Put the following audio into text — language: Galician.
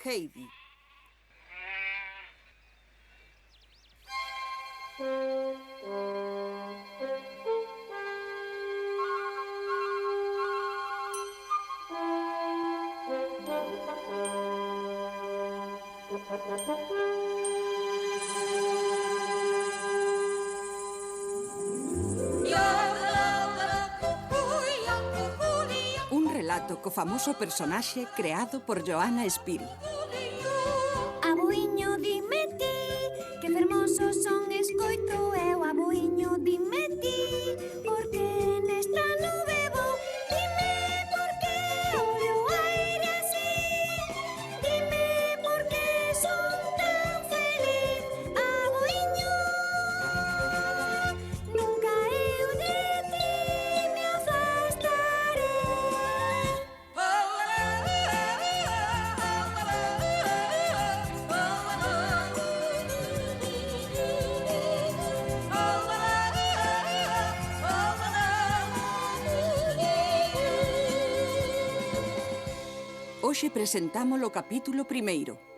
Heidi. Un relato co famoso personaxe creado por Johanna Spyri. Aboiño, dime ti, que fermosos son escoito eu. Aboiño, dime ti, porque nesta nube vou. Dime por que ollo o aire así. Dime por que son tan feliz. Aboiño, nunca eu de ti me afastaré. Hoxe presentamos o capítulo primeiro.